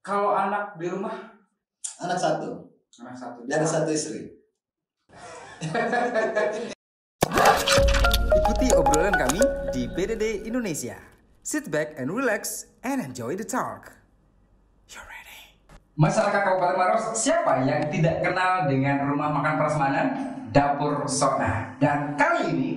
Kalau anak di rumah? Anak satu. Anak satu. Dari satu istri. Ikuti obrolan kami di PDD Indonesia. Sit back and relax and enjoy the talk. You're ready. Masyarakat Kabupaten Maros, siapa yang tidak kenal dengan rumah makan prasmanan Dapur Sona? Dan kali ini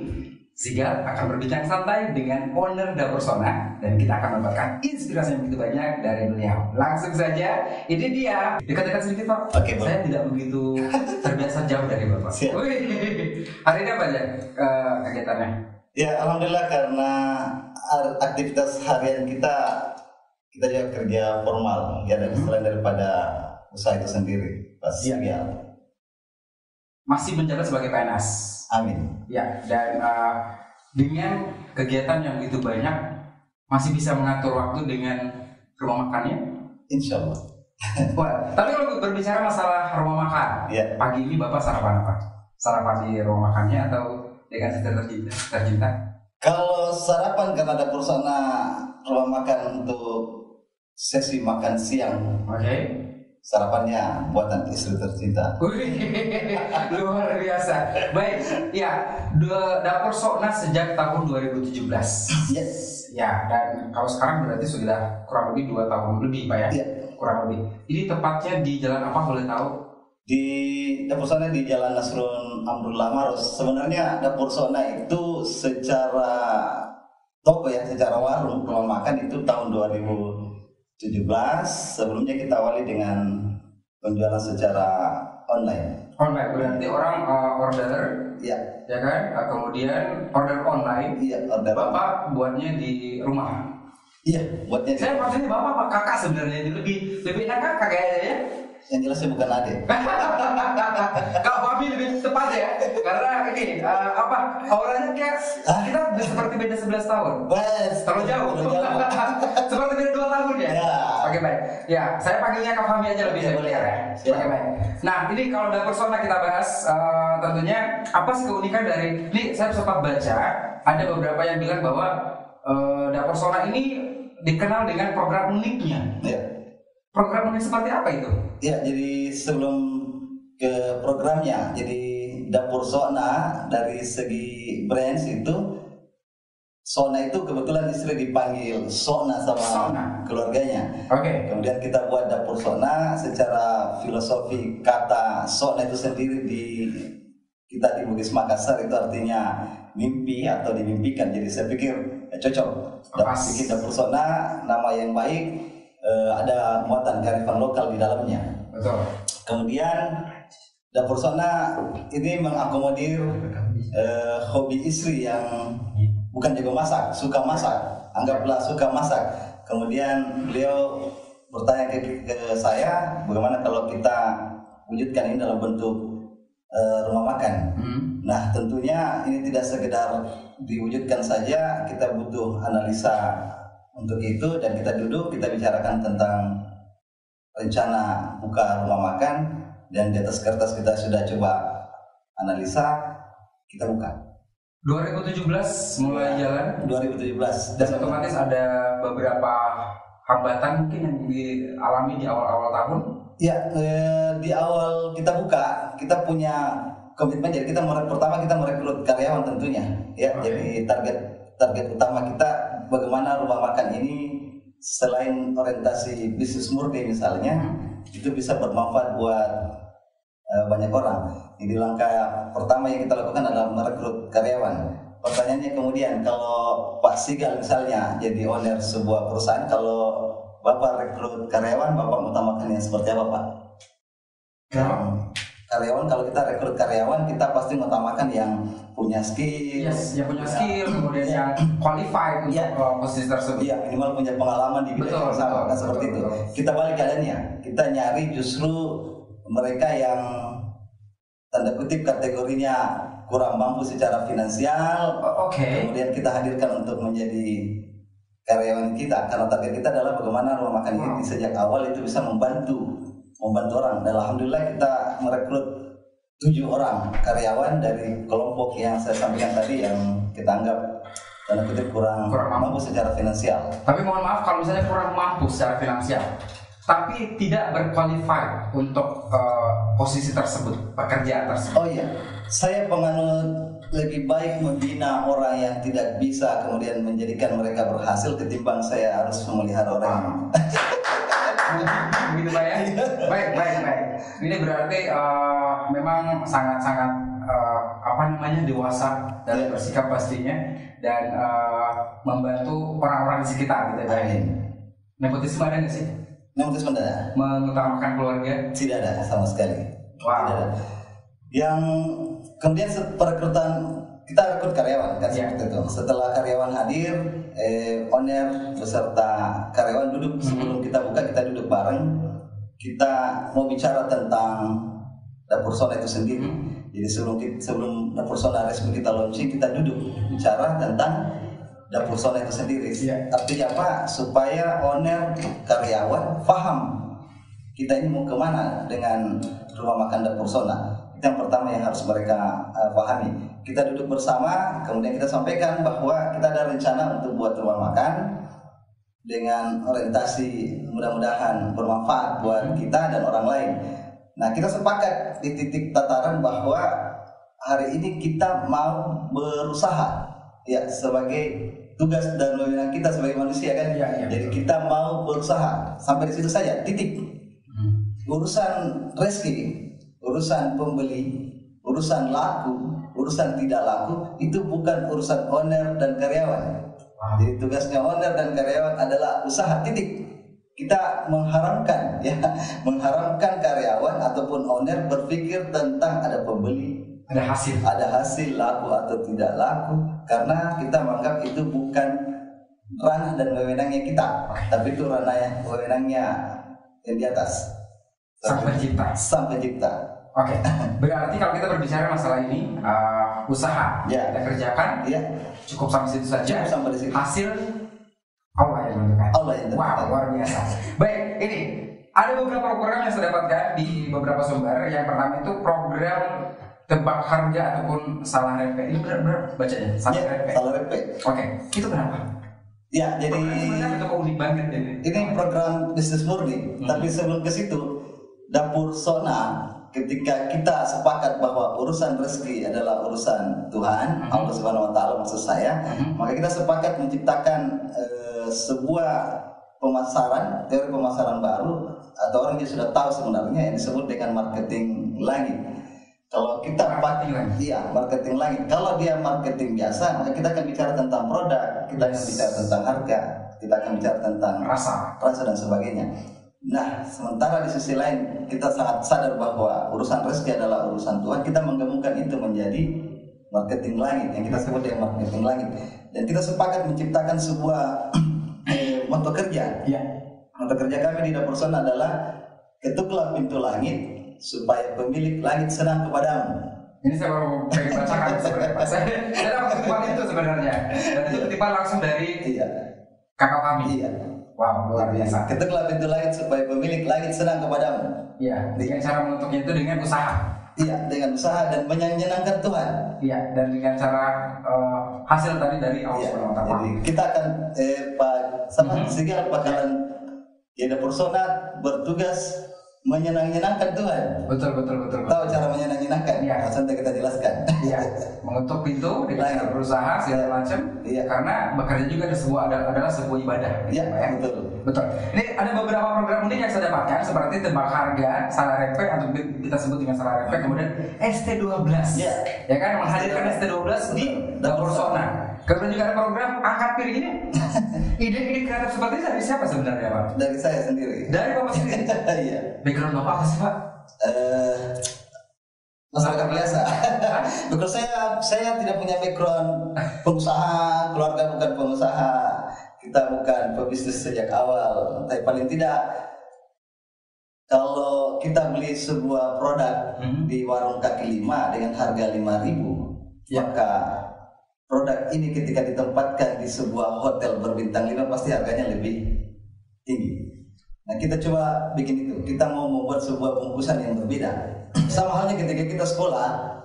Sigal akan berbincang santai dengan owner Dapur Sona dan kita akan mendapatkan inspirasi yang begitu banyak dari beliau. Langsung saja, ini dia. Dekat-dekat sedikit Pak. Oke, Saya tidak begitu terbiasa jauh dari Bapak. Wih, hari ini apa aja kegiatannya? Ya, alhamdulillah karena aktivitas harian kita juga kerja formal ya, dan selain daripada usaha itu sendiri. Pasti ya. Masih menjabat sebagai PNS. Amin. Ya, dan dengan kegiatan yang begitu banyak, masih bisa mengatur waktu dengan rumah makannya? Insya Allah. Wah, tapi kalau berbicara masalah rumah makan, Ya. pagi ini Bapak sarapan apa? Sarapan di rumah makannya atau dengan tercinta? Kalau sarapan karena Dapur Sona rumah makan untuk sesi makan siang. Oke. Sarapannya buatan istri tercinta. Wih, luar biasa. Baik, ya, Dapur Sona sejak tahun 2017. Yes. Ya, dan kalau sekarang berarti sudah kurang lebih 2 tahun lebih, Pak ya? Iya. Kurang lebih. Ini tepatnya di jalan apa boleh tahu? Di Dapur Sona di Jalan Nasrun Amrullah Maros. Sebenarnya Dapur Sona itu secara toko ya, secara warung rumah makan itu tahun 2017. Sebelumnya kita awali dengan penjualan secara online. Online, berarti orang order, Iya, ya kan? Kemudian order online. iya, order. Bapak buatnya di rumah. Iya, buatnya. Saya maksudnya Bapak apa kakak sebenarnya lebih enak kakak kayaknya ya. Yang jelas saya bukan adik. Kalau Babi lebih tepat ya, karena ini auranya kayak kita seperti beda 11 tahun. Wes, Terlalu jauh. Seperti beda 2 tahun ya. Ya. Oke, baik. Ya, saya panggilnya Kak Fahmi aja lebih familiar ya. Oke, baik. Nah, ini kalau Dapur Sona kita bahas, tentunya apa sih keunikan dari ini? Saya sempat baca ada beberapa yang bilang bahwa Dapur Sona ini dikenal dengan program uniknya. Ya. Program unik seperti apa itu? Ya, jadi sebelum ke programnya, jadi Dapur Sona dari segi brands itu, Sona itu kebetulan istri dipanggil Sona sama Sona. keluarganya. Oke. Kemudian kita buat Dapur Sona secara filosofi kata Sona itu sendiri kita di Bugis Makassar itu artinya mimpi atau dimimpikan. Jadi saya pikir cocok. Bikin Dapur Sona nama yang baik. Ada muatan kearifan lokal di dalamnya. Betul. Kemudian Dapur Sona ini mengakomodir hobi istri yang bukan jago masak, suka masak. Anggaplah suka masak. Kemudian beliau bertanya ke saya, bagaimana kalau kita wujudkan ini dalam bentuk rumah makan. Nah, tentunya ini tidak sekedar diwujudkan saja, kita butuh analisa untuk itu, dan kita duduk, kita bicarakan tentang rencana buka rumah makan, dan di atas kertas kita sudah coba analisa, kita buka. 2017 mulai jalan. 2017. Dan otomatis ada beberapa hambatan mungkin yang dialami di awal-awal tahun. Ya, di awal kita buka, kita punya komitmen. Jadi pertama kita merekrut karyawan tentunya. Ya, Jadi target utama kita bagaimana rumah makan ini selain orientasi bisnis murni misalnya, itu bisa bermanfaat buat banyak orang. Jadi langkah pertama yang kita lakukan adalah merekrut karyawan. Pertanyaannya kemudian, kalau Pak Sigal misalnya jadi owner sebuah perusahaan, kalau Bapak rekrut karyawan, Bapak mengutamakan yang seperti apa, Pak? Karyawan, kalau kita rekrut karyawan, kita pasti mengutamakan yang punya skill. Yes, yang punya skill, kemudian yang qualified untuk posisi tersebut. Iya, minimal punya pengalaman di bidang yang sama, kan seperti itu. Kita balik keadaannya, kita nyari justru mereka yang tanda kutip kategorinya kurang mampu secara finansial. Kemudian kita hadirkan untuk menjadi karyawan kita, karena target kita adalah bagaimana rumah makan ini sejak awal itu bisa membantu orang. Dan alhamdulillah kita merekrut 7 orang karyawan dari kelompok yang saya sampaikan tadi, yang kita anggap tanda kutip kurang mampu secara finansial. Tapi mohon maaf kalau misalnya kurang mampu secara finansial, tapi tidak berqualified untuk posisi tersebut, pekerjaan tersebut. Oh iya, saya penganut lebih baik membina orang yang tidak bisa kemudian menjadikan mereka berhasil ketimbang saya harus memelihara orang. Begitu Pak ya? Baik. Ini berarti memang sangat-sangat dewasa dalam bersikap pastinya dan membantu orang-orang di sekitar gitu ya. Nepotisme ada nggak sih? Nepotisme ada? Mengutamakan keluarga? Tidak ada sama sekali. Wow. Tidak ada. Yang kemudian perekrutan kita rekrut karyawan kan seperti itu. Setelah karyawan hadir, owner beserta karyawan duduk sebelum kita buka, kita duduk bareng. Kita mau bicara tentang dapur Sona itu sendiri. Jadi sebelum dapur Sona resmi kita launching, kita duduk bicara tentang dapur Sona itu sendiri. Artinya apa? Supaya owner, karyawan paham kita ini mau kemana dengan rumah makan dapur Sona. Itu yang pertama yang harus mereka pahami. Kita duduk bersama, kemudian kita sampaikan bahwa kita ada rencana untuk buat rumah makan dengan orientasi mudah-mudahan bermanfaat buat kita dan orang lain. Nah, kita sepakat di titik tataran bahwa hari ini kita mau berusaha ya sebagai tugas dan wewenang kita sebagai manusia kan. Jadi kita mau berusaha sampai di situ saja, titik. Urusan rezeki, urusan pembeli, urusan laku, urusan tidak laku itu bukan urusan owner dan karyawan. Jadi tugasnya owner dan karyawan adalah usaha, titik. Kita mengharamkan karyawan ataupun owner berpikir tentang ada pembeli, ada hasil laku atau tidak laku, karena kita menganggap itu bukan ranah dan wewenangnya kita, tapi itu ranah wewenangnya yang di atas, sang pencipta. Oke. Berarti kalau kita berbicara masalah ini usaha kita kerjakan, cukup sampai situ saja. Hasil Allah yang menentukan. Wow, luar biasa. Baik, ini ada beberapa program yang saya dapatkan di beberapa sumber. Yang pertama itu program tebak harga ataupun salah RP. Ini benar-benar bacanya salah RP. Oke, itu kenapa? Ya, jadi itu unik banget ini. Ini program bisnis murni. Tapi sebelum ke situ, dapur Sona ketika kita sepakat bahwa urusan rezeki adalah urusan Tuhan, Allah Subhanahu wa taala maksud saya, maka kita sepakat menciptakan sebuah teori pemasaran baru atau orang yang sudah tahu sebenarnya yang disebut dengan marketing langit. Kalau kita marketing langit. Kalau dia marketing biasa, maka kita akan bicara tentang produk, kita akan bicara tentang harga, kita akan bicara tentang rasa dan sebagainya. Nah, sementara di sisi lain kita sangat sadar bahwa urusan rezeki adalah urusan Tuhan. Kita menggabungkan itu menjadi marketing langit yang kita sebut dengan marketing langit. Dan kita sepakat menciptakan sebuah motto kerja. Motto kerja kami di Dapur Sona adalah ketuklah pintu langit supaya pemilik langit senang kepadamu. Ini saya baru pengen bacakan sebenarnya. Saya dapat kutipan itu sebenarnya. Dan itu kutipan langsung dari kakak kami. Wow, luar biasa. Ketuklah pintu langit supaya pemilik langit senang kepadamu. Dengan cara menutupnya itu dengan usaha. Dengan usaha dan menyenangkan Tuhan. Dan dengan cara hasil tadi dari Allah SWT. Jadi kita akan Sigal bakalan di Dapur Sona bertugas menyenangkan Tuhan. Betul. Tahu cara menyenangkan? Nanti kita jelaskan. Mengetuk pintu, kita berusaha segala macam. Karena bekerja juga adalah sebuah ibadah. Betul. Ini ada beberapa program unik yang saya dapatkan seperti tebak harga, salah RP atau kita sebut dengan salah RP, kemudian ST12. Ya kan, menghadirkan ST12 di Dapur Sona. Kemudian juga ada program angkat piring ini. Ide-ide kreatif seperti ini dari siapa sebenarnya, Pak? Dari saya sendiri. Dari Bapak sendiri? Background Bapak apa sih, Pak? Masyarakat biasa. Because saya tidak punya background pengusaha, keluarga bukan pengusaha, kita bukan pebisnis sejak awal. Tapi paling tidak kalau kita beli sebuah produk di warung kaki lima dengan harga 5.000, maka produk ini ketika ditempatkan di sebuah hotel berbintang 5 pasti harganya lebih tinggi. Nah, kita coba bikin itu. Kita mau membuat sebuah bungkusan yang berbeda. Sama halnya ketika kita sekolah,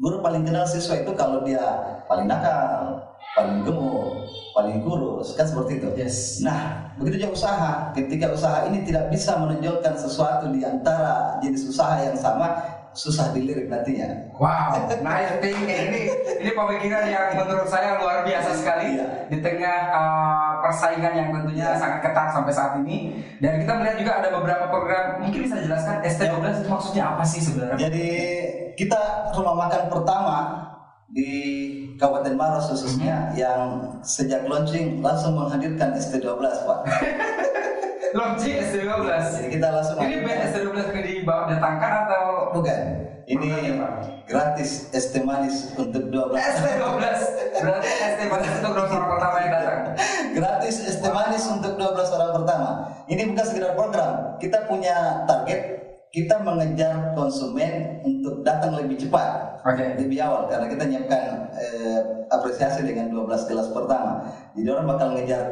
guru paling kenal siswa itu kalau dia paling nakal, paling gemuk, paling kurus, kan seperti itu. Yes. Nah, begitu juga usaha. Ketika usaha ini tidak bisa menonjolkan sesuatu di antara jenis usaha yang sama, susah dilirik nantinya. Wow, nice thinking. Ini pemikiran yang menurut saya luar biasa sekali. Iya. Di tengah persaingan yang tentunya sangat ketat sampai saat ini. Dan kita melihat juga ada beberapa program. Mungkin bisa dijelaskan ST12 itu maksudnya apa sih sebenarnya? Jadi kita rumah makan pertama di Kabupaten Maros khususnya yang sejak launching langsung menghadirkan ST12, Pak. Launching ST12. Jadi kita langsung Ini band ST12 ini dibawa datangkan atau bukan. Ini programnya, Pak? gratis es teh manis untuk 12. ST12. Berarti ST12 itu orang pertama yang datang. Gratis es teh manis untuk 12 orang pertama. Ini bukan sekedar program. Kita punya target, kita mengejar konsumen untuk datang lebih cepat. Oke. Lebih awal karena kita nyiapkan apresiasi dengan 12 gelas pertama. Jadi orang bakal ngejar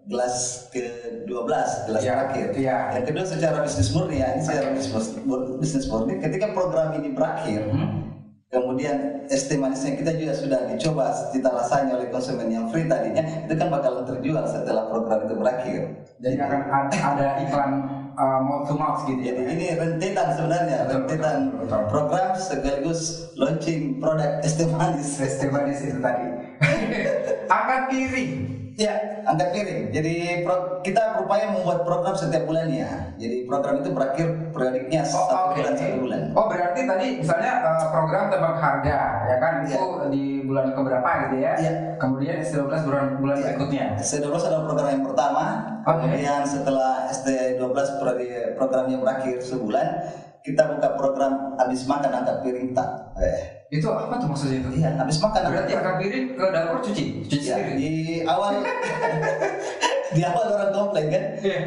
gelas ke-12, gelas terakhir. Iya. Yang kedua secara bisnis murni ya, ini secara bisnis murni. Ketika program ini berakhir, kemudian es teh manisnya kita juga sudah dicoba cita rasanya oleh konsumen yang free tadinya, itu kan bakalan terjual setelah program itu berakhir. Jadi akan ada iklan mouth to mouth gitu. Jadi ini rentetan sebenarnya, rentetan betul. program sekaligus launching produk es teh manis. ST manis itu tadi. Angkat piring. Ya, angkat piring. Jadi kita berupaya membuat program setiap bulannya. Jadi program itu berakhir periodiknya satu bulan. Oh, berarti tadi misalnya program tebak harga, ya kan? Itu di bulan keberapa gitu ya? Iya. Kemudian ST12 bulan berikutnya. ST12 adalah program yang pertama. Kemudian setelah ST12 programnya berakhir sebulan, kita buka program habis makan angkat piring tak. Itu apa tuh maksudnya itu? Iya, habis makan. Berarti angkat piring ke dapur cuci Ya, sendiri. di awal di awal orang komplain kan, Iya.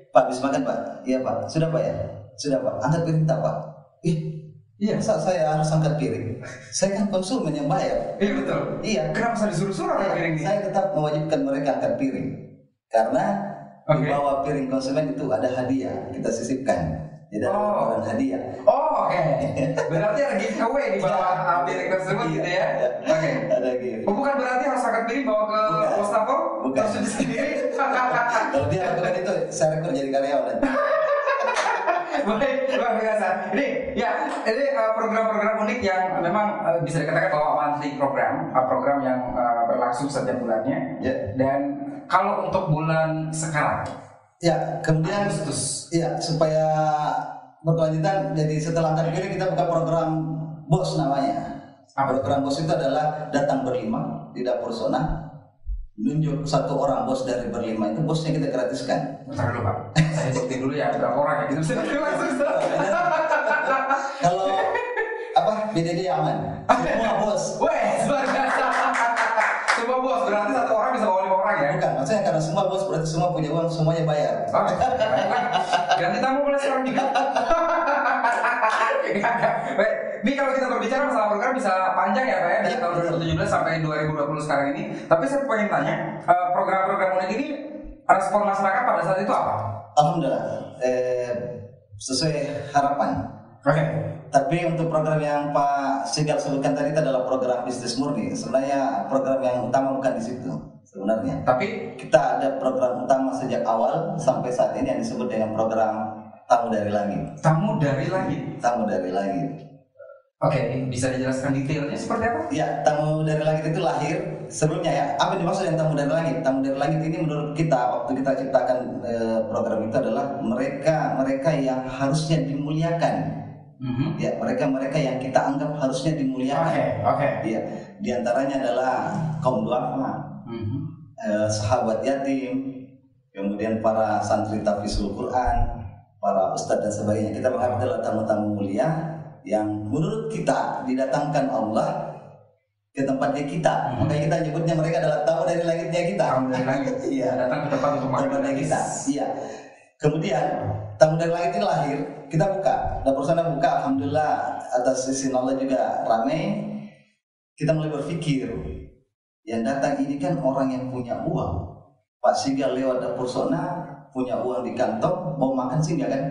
Pak habis makan Pak, iya Pak, sudah Pak ya, sudah Pak, angkat piring tak Pak, iya, masa saya harus angkat piring, saya kan konsumen yang bayar, Iya betul. iya, Kenapa bisa disuruh-suruh angkat piring ini? saya tetap mewajibkan mereka angkat piring, karena di bawah piring konsumen itu ada hadiah, kita sisipkan, jadi ada orang hadiah. Oh, oke. Berarti ada giveaway di bawah piring tersebut gitu ya? Oke. Ada gitu. Oh, bukan berarti harus angkat piring bawa ke wastafel? Bukan. Terus cuci sendiri? Kalau dia lakukan itu, saya rekrut jadi karyawan. Baik, luar biasa. Ini program-program unik yang memang bisa dikatakan bahwa monthly program yang berlangsung setiap bulannya. Ya. Dan kalau untuk bulan sekarang, Ya, kemudian supaya berkelanjutan, jadi setelah angkat piring kita buka program BOS namanya. Program BOS itu adalah datang berlima di dapur Sona, nunjuk satu orang bos dari berlima, itu bosnya kita gratiskan. bentar dulu Pak, saya bukti dulu ya berapa orang ya, gitu bisa langsung. Kalau BDD aman, semua bos. Wes, luar biasa. Semua bos, berarti satu orang bisa bawa 5 orang ya? Bukan, maksudnya karena semua bos berarti semua punya uang, semuanya bayar. Oke, baiklah. Ganti tamu mulai sekarang juga. Baik, ini kalau kita berbicara masalah program bisa panjang ya Pak ya, dari tahun 2017 sampai 2020 sekarang ini. Tapi saya pengen tanya, program-program unik ini respon masyarakat pada saat itu apa? Alhamdulillah, sesuai harapan. Oke. Tapi untuk program yang Pak Sigal sebutkan tadi itu adalah program bisnis murni. Sebenarnya program yang utama bukan di situ sebenarnya. Tapi Kita ada program utama sejak awal sampai saat ini yang disebut dengan program Tamu dari Langit. tamu dari langit. Tamu dari Langit. Oke, bisa dijelaskan detailnya seperti apa? Ya, Tamu dari Langit itu lahir sebelumnya ya. Apa yang dimaksud dengan Tamu dari Langit? Tamu dari Langit ini menurut kita waktu kita ciptakan program itu adalah mereka yang harusnya dimuliakan. Ya, mereka yang kita anggap harusnya dimuliakan. Oke. Ya, di antaranya adalah kaum duafa, sahabat yatim, kemudian para santri tahfizul Quran, para ustadz dan sebagainya. Kita menganggap adalah tamu-tamu mulia yang menurut kita didatangkan Allah ke tempatnya kita. Makanya kita nyebutnya mereka adalah tamu dari langitnya kita. Tamu dari langit. Iya, Datang ke tempat untuk makan tempatnya gratis. kita. Iya. Kemudian tamu dari langit ini lahir, kita buka. Dapur Sona buka, alhamdulillah atas izin Allah juga ramai. Kita mulai berpikir, yang datang ini kan orang yang punya uang. Pak Sigal lewat Dapur Sona, punya uang di kantong, mau makan sih enggak kan?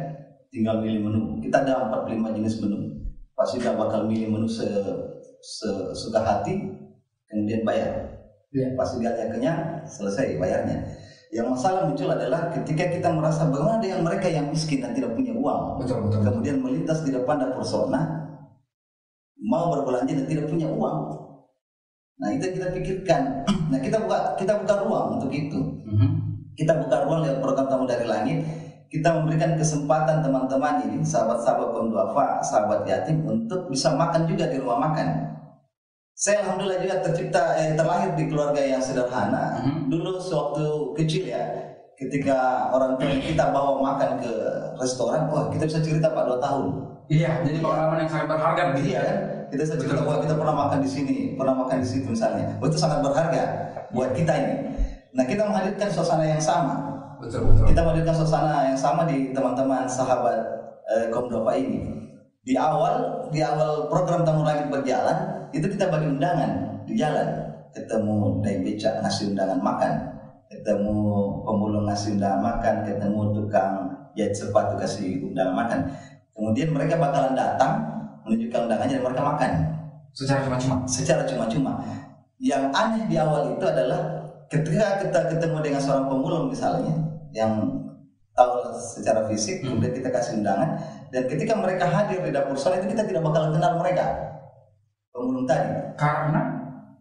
Tinggal milih menu. Kita ada 45 jenis menu. Pak Sigal bakal milih menu sesuka hati, kemudian bayar. Pas idealnya kenyang, selesai bayarnya. Yang masalah muncul adalah ketika kita merasa bagaimana dengan mereka yang miskin dan tidak punya uang. Betul. Kemudian melintas di depan dapur Sona, mau berbelanja dan tidak punya uang. Nah itu yang kita pikirkan. Nah kita buka ruang untuk itu. Kita buka ruang lewat program Tamu dari Langit. Kita memberikan kesempatan teman-teman ini, sahabat-sahabat kaum duafa, sahabat yatim, untuk bisa makan juga di rumah makan. Saya alhamdulillah juga terlahir di keluarga yang sederhana. Dulu sewaktu kecil ya, ketika orang tua kita bawa makan ke restoran, kita bisa cerita Pak 2 tahun. Iya, jadi pengalaman yang sangat berharga begitu ya. Kita bisa cerita bahwa kita pernah makan di sini, pernah makan di situ misalnya. Itu sangat berharga buat kita ini. Nah kita menghadirkan suasana yang sama. Betul. Kita menghadirkan suasana yang sama di teman-teman sahabat kaum duafa ini. Di awal program Tamu Langit berjalan, itu kita bagi undangan di jalan, ketemu dai becak ngasih undangan makan, ketemu pemulung ngasih undangan makan, ketemu tukang jahit sepatu kasih undangan makan. Kemudian mereka bakalan datang menunjukkan undangannya dan mereka makan secara cuma-cuma. Yang aneh di awal itu adalah ketika kita ketemu dengan seorang pemulung misalnya yang tahu secara fisik, kemudian kita kasih undangan, dan ketika mereka hadir di dapur Sona itu kita tidak bakalan kenal mereka pemulung tadi, karena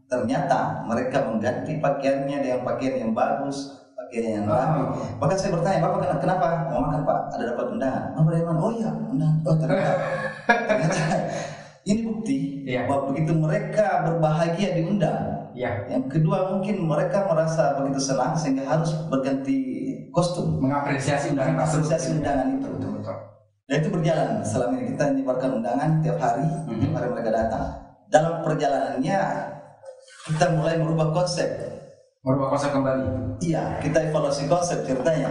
ternyata mereka mengganti pakaiannya dengan pakaian yang bagus, pakaian yang rapi. Bahkan saya bertanya, Bapak kenapa mau makan Pak? Ada dapat undangan? Bapak dari mana? Oh iya, undangan. Oh ternyata ini bukti bahwa begitu mereka berbahagia diundang. Yang kedua mungkin mereka merasa begitu senang sehingga harus berganti kostum, mengapresiasi undangan itu. Betul. Dan itu berjalan selama ini, kita menyebarkan undangan tiap hari mereka datang. Dalam perjalanannya kita mulai merubah konsep kembali. Iya, kita evaluasi konsep ceritanya.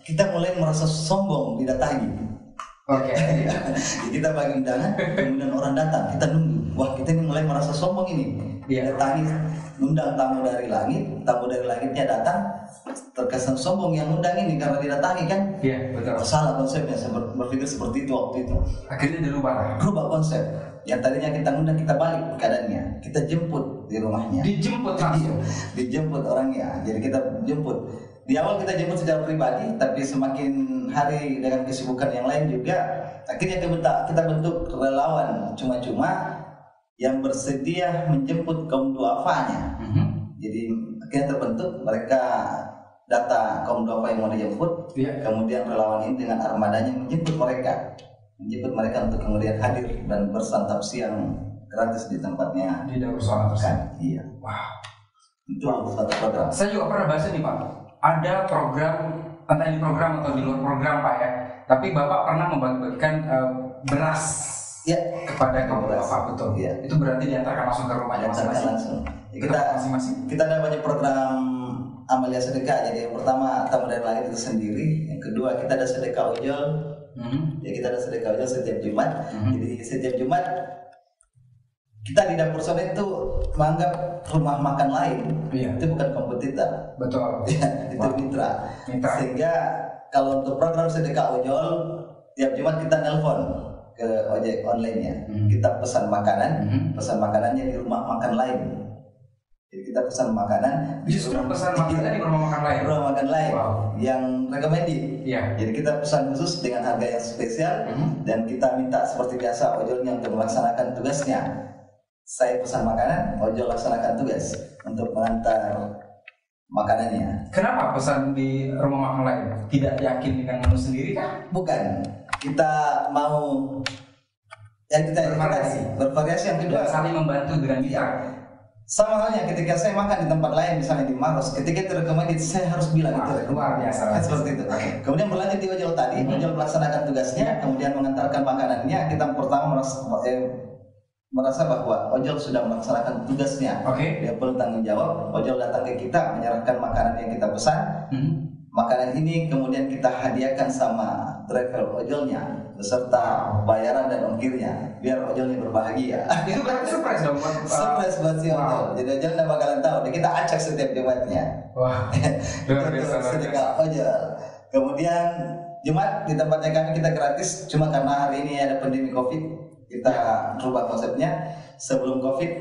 Kita mulai merasa sombong didatangi. Kita bagi undangan, kemudian orang datang, kita nunggu. Wah, kita ini mulai merasa sombong ini. Datangi, undang tamu dari langitnya datang, terkesan sombong yang undang ini karena didatangi kan? Iya, betul. Salah konsepnya, saya berpikir seperti itu waktu itu. Akhirnya dirubah konsep. Yang tadinya kita undang, kita balik keadaannya, kita jemput di rumahnya. Dijemput langsung. Dijemput orangnya. Jadi kita jemput. Di awal kita jemput secara pribadi, tapi semakin hari dengan kesibukan yang lain juga, akhirnya kita bentuk relawan cuma-cuma yang bersedia menjemput kaum duafanya. Jadi akhirnya terbentuk, mereka data kaum duafa yang mau dijemput, kemudian relawan ini dengan armadanya menjemput mereka untuk kemudian hadir dan bersantap siang gratis di tempatnya di dapur Sona tersebut. Iya. Wow. Itu satu program. Saya juga pernah bahas ini Pak. Ada program, entah ini program atau di luar program Pak ya. Tapi Bapak pernah membagikan beras kepada kaum duafa, betul. Itu berarti diantarkan langsung ke rumahnya masing-masing. Kita ada banyak program amalia sedekah. Jadi yang pertama Tamu dari Langit itu sendiri. Yang kedua kita ada sedekah ojol. Kita ada sedekah ojol setiap Jumat. Jadi setiap Jumat kita di dapur Sona itu menganggap rumah makan lain itu bukan kompetitor. Betul. Itu mitra. Sehingga kalau untuk program sedekah ojol tiap Jumat kita nelpon ke ojek online-nya. Kita pesan makanannya di rumah makan lain. Jadi kita pesan makanan pesan makanan di rumah makan lain. Yang recommended. Jadi kita pesan khusus dengan harga yang spesial dan kita minta seperti biasa ojolnya untuk melaksanakan tugasnya. Saya pesan makanan, ojol laksanakan tugas untuk mengantar makanannya. Kenapa pesan di rumah makan lain? Tidak yakin dengan menu sendiri kah? Bukan. Kita mau bervariasi. Yang kedua saling membantu dengan kita. Sama halnya ketika saya makan di tempat lain, misalnya di Maros, ketika itu recommended, saya harus bilang itu luar biasa. Seperti itu. Kemudian berlanjut di ojol tadi, ojol melaksanakan tugasnya, kemudian mengantarkan makanannya. Kita pertama merasa bahwa ojol sudah melaksanakan tugasnya. Dia perlu tanggung jawab. Ojol datang ke kita, menyerahkan makanan yang kita pesan. Makanan ini kemudian kita hadiahkan sama driver ojolnya beserta bayaran dan ongkirnya, biar ojolnya berbahagia. Itu berarti surprise dong buat surprise buat si ojol. Jadi ojol nggak bakalan tahu. Jadi kita acak setiap Jumatnya. Sedekah ojol. Kemudian Jumat di tempatnya kami kita gratis, cuma karena hari ini ada pandemi COVID, kita rubah konsepnya. Sebelum COVID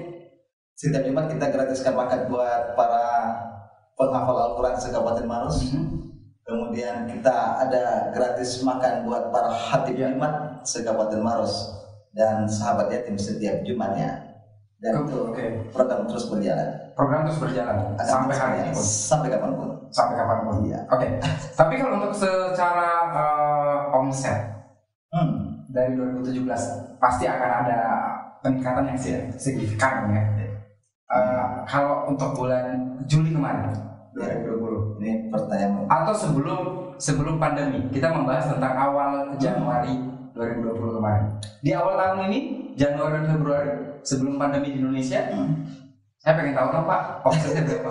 Setiap Jumat kita gratiskan makan buat para penghafal Al-Quran se-Kabupaten Maros. Kemudian kita ada gratis makan buat para khatib Jumat se-Kabupaten Maros dan sahabat yatim setiap Jumatnya. Dan itu program terus berjalan. Program terus berjalan sampai hari ini pun. Sampai kapanpun. Sampai kapanpun. Iya. Oke. Tapi kalau untuk secara omset dari 2017 pasti akan ada peningkatan yang signifikan ya. Kalau untuk bulan Juli kemarin 2020 ini pertanyaan atau sebelum pandemi, kita membahas tentang awal Januari 2020 kemarin. Di awal tahun ini, Januari dan Februari sebelum pandemi di Indonesia, saya pengen tahu dong Pak, omsetnya berapa?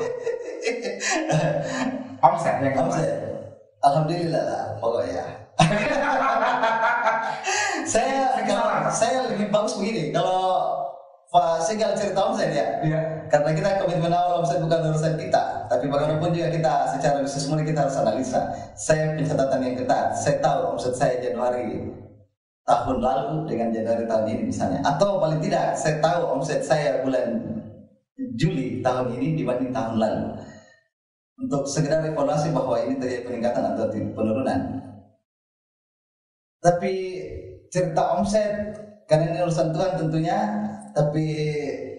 Omset yang omset. Alhamdulillah lah pokoknya. saya lebih bagus begini kalau Pak Sigal cerita omset ya. Iya. Karena kita komitmen awal omset bukan urusan kita, tapi bagaimanapun juga kita secara bisnis murni kita harus analisa. Saya pencatatan yang ketat. Saya tahu omset saya Januari tahun lalu dengan Januari tahun ini misalnya. Atau paling tidak saya tahu omset saya bulan Juli tahun ini dibanding tahun lalu. Untuk sekedar evaluasi bahwa ini terjadi peningkatan atau penurunan. Tapi cerita omset karena ini urusan Tuhan tentunya. Tapi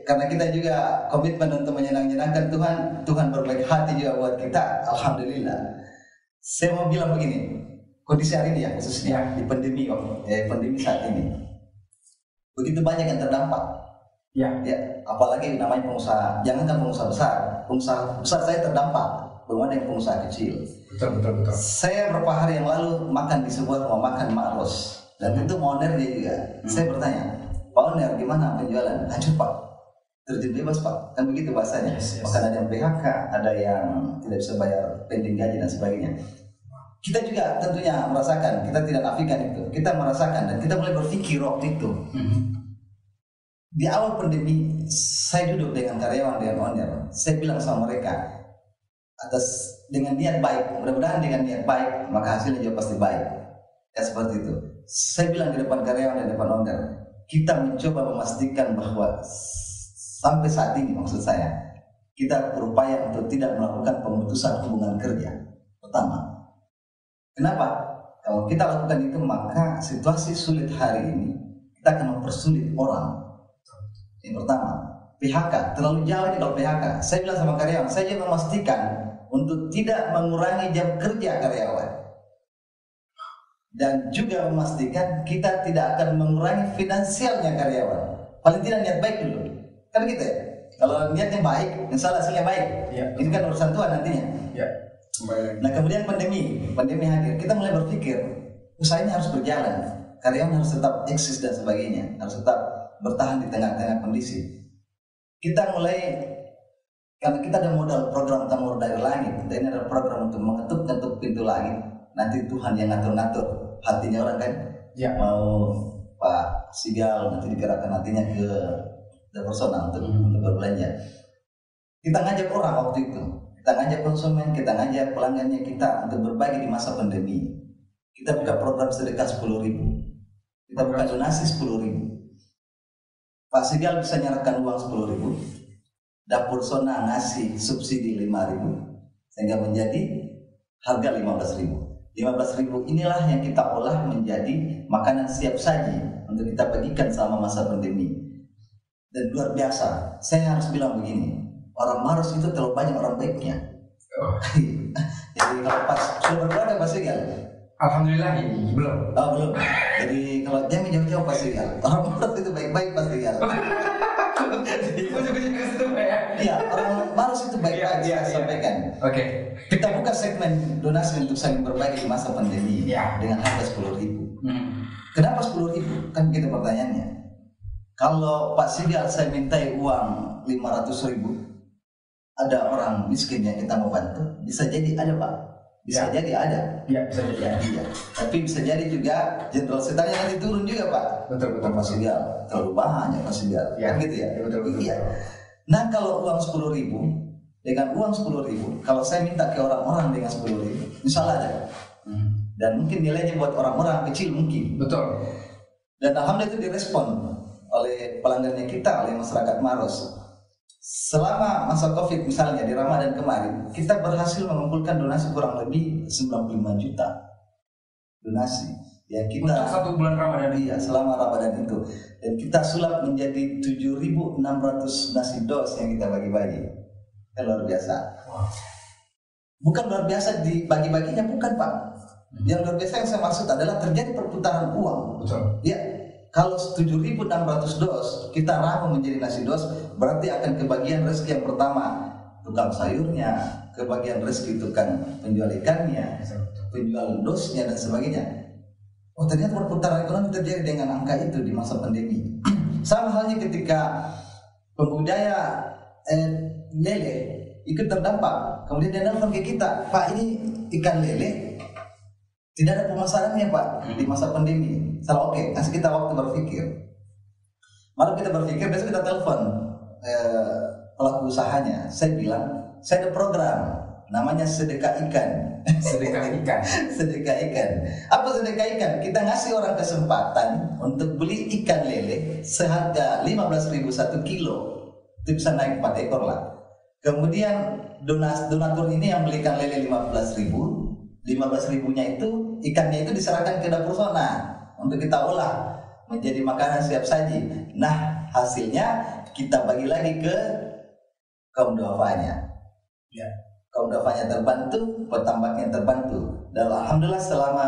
karena kita juga komitmen untuk menyenangkan Tuhan berbaik hati juga buat kita, alhamdulillah. Saya mau bilang begini, kondisi hari ini ya khususnya di pandemi saat ini, begitu banyak yang terdampak. Ya, apalagi namanya pengusaha, jangankan pengusaha besar saya terdampak, belum ada yang pengusaha kecil. Betul. Saya beberapa hari yang lalu makan di sebuah rumah makan Makros, dan itu owner dia juga. Saya bertanya, Pak Owner, gimana penjualan? Hancur Pak, terjun bebas Pak, kan begitu bahasanya. Yes. Bahkan ada yang PHK, ada yang tidak bisa bayar pending gaji dan sebagainya. Kita juga tentunya merasakan, kita tidak nafikan itu, kita merasakan dan kita mulai berpikir waktu itu. Di awal pandemi, saya duduk dengan karyawan, dengan owner, saya bilang sama mereka, dengan niat baik, mudah-mudahan dengan niat baik, maka hasilnya juga pasti baik. Ya seperti itu. Saya bilang di depan karyawan dan depan owner, kita mencoba memastikan bahwa sampai saat ini maksud saya kita berupaya untuk tidak melakukan pemutusan hubungan kerja. Pertama, kenapa? Kalau kita lakukan itu maka situasi sulit hari ini kita akan mempersulit orang. Yang pertama, PHK terlalu jauh kalau PHK. Saya bilang sama karyawan, saya juga memastikan untuk tidak mengurangi jam kerja karyawan. Dan juga memastikan kita tidak akan mengurangi finansialnya karyawan. Paling tidak niat baik dulu. Kan gitu ya. Kalau niatnya baik, insya Allah hasilnya baik. Ya. Ini kan urusan Tuhan nantinya. Ya. Nah kemudian pandemi hadir. Kita mulai berpikir usaha ini harus berjalan. Karyawan harus tetap eksis dan sebagainya. Harus tetap bertahan di tengah-tengah kondisi. Kita mulai, karena kita ada modal program Tamur dari Langit. Dan ini adalah program untuk mengetuk pintu langit. Nanti Tuhan yang ngatur-ngatur hatinya orang kan. Ya. Mau Pak Sigal nanti digerakkan hatinya ke dapur sona untuk berbelanja. Kita ngajak orang waktu itu, kita ngajak konsumen, kita ngajak pelanggannya kita untuk berbagi di masa pandemi. Kita buka program sedekah 10.000, kita buka donasi 10.000. Pak Sigal bisa nyerahkan uang 10.000, dapur sona ngasih subsidi 5.000, sehingga menjadi harga 15.000. 15.000 inilah yang kita olah menjadi makanan siap saji untuk kita bagikan selama masa pandemi. Dan luar biasa, saya harus bilang begini, orang Maros itu terlalu banyak orang baiknya. Jadi kalau pas sudah berkeluarga Pak Sigal? Alhamdulillah belum. Oh belum. Jadi kalau jamin jauh-jauh Pak Sigal, orang Maros itu baik-baik Pak Sigal. Iya, orang Maros itu baik-baik saya sampaikan. Oke. Kita buka segmen donasi untuk saling berbagi di masa pandemi dengan harga 10.000. Kenapa 10.000? Kan kita pertanyaannya. Kalau Pak Sigal saya mintai uang 500.000, ada orang miskin yang kita mau bantu, bisa jadi ada Pak. Bisa jadi ada. Iya, bisa jadi ada. Ya. Tapi bisa jadi juga jenderal setannya nanti turun juga Pak. Betul Pak Sigal. Terlalu banyak Pak Sigal. Ya. Kan gitu ya? Betul. Iya. Nah kalau uang 10.000, dengan uang 10.000, kalau saya minta ke orang-orang dengan 10.000, misalnya ada. Dan mungkin nilainya buat orang-orang kecil mungkin. Betul. Dan alhamdulillah itu direspon oleh pelanggannya kita, oleh masyarakat Maros. selama masa COVID misalnya di Ramadan kemarin, kita berhasil mengumpulkan donasi kurang lebih 95 juta donasi yang kita Untuk 1 bulan Ramadan. iya selama Ramadan itu, dan kita sulap menjadi 7.600 nasi dos yang kita bagi-bagi. Luar biasa. Bukan luar biasa dibagi-baginya, bukan Pak. Yang luar biasa yang saya maksud adalah terjadi perputaran uang. Betul. Ya, kalau 7.600 dos kita ramu menjadi nasi dos, berarti akan kebagian rezeki yang pertama tukang sayurnya, kebagian rezeki tukang penjual ikannya, penjual dosnya dan sebagainya. Oh, ternyata perputaran ekonomi terjadi dengan angka itu di masa pandemi. Sama halnya ketika pembudaya lele ikut terdampak, kemudian dia nelfon ke kita, Pak, ini ikan lele tidak ada pemasarannya Pak di masa pandemi. Salah, oke, kasih kita waktu berpikir. Malam kita berpikir, besok kita telepon pelaku usahanya. Saya bilang, saya ada program namanya sedekah ikan. Sedekah ikan. Sedekah ikan. Apa sedekah ikan? Kita ngasih orang kesempatan untuk beli ikan lele seharga 15.000 1 kilo. Itu bisa naik 4 ekor lah. Kemudian donatur ini yang belikan lele 15.000, 15.000-nya itu ikannya itu diserahkan ke dapur Sona untuk kita olah menjadi makanan siap saji. Nah, hasilnya kita bagi lagi ke kaum duafanya. Ya, kaum duafanya terbantu, petambaknya terbantu. Dan alhamdulillah selama